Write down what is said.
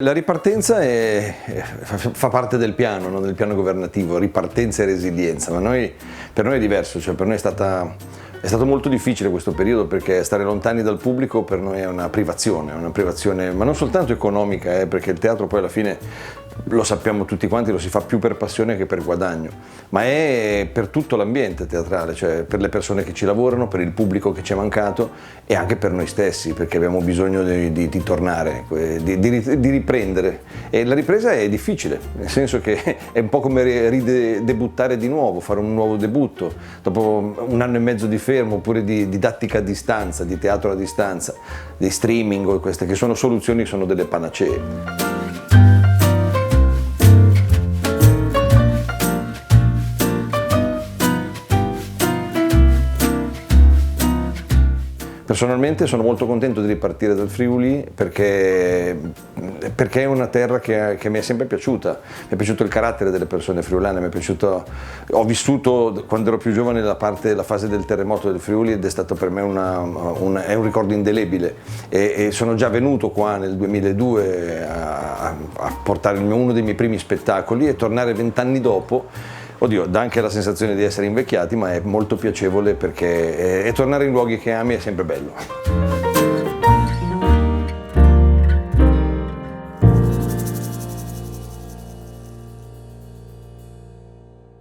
La ripartenza fa parte del piano, no? Del piano governativo, ripartenza e resilienza, ma per noi è diverso, cioè per noi è stato molto difficile questo periodo perché stare lontani dal pubblico per noi è una privazione, ma non soltanto economica, perché il teatro poi alla fine lo sappiamo tutti quanti, lo si fa più per passione che per guadagno, ma è per tutto l'ambiente teatrale, cioè per le persone che ci lavorano, per il pubblico che ci è mancato e anche per noi stessi, perché abbiamo bisogno di tornare, di riprendere. E la ripresa è difficile, nel senso che è un po' come ridebuttare di nuovo, fare un nuovo debutto, dopo un anno e mezzo di fermo, oppure di didattica a distanza, di teatro a distanza, di streaming, queste che sono soluzioni, sono delle panacee. Personalmente sono molto contento di ripartire dal Friuli perché è una terra che mi è sempre piaciuta. Mi è piaciuto il carattere delle persone friulane, ho vissuto quando ero più giovane la fase del terremoto del Friuli ed è stato per me è un ricordo indelebile e sono già venuto qua nel 2002 a portare uno dei miei primi spettacoli e tornare 20 anni dopo. Oddio, dà anche la sensazione di essere invecchiati, ma è molto piacevole perché tornare in luoghi che ami è sempre bello.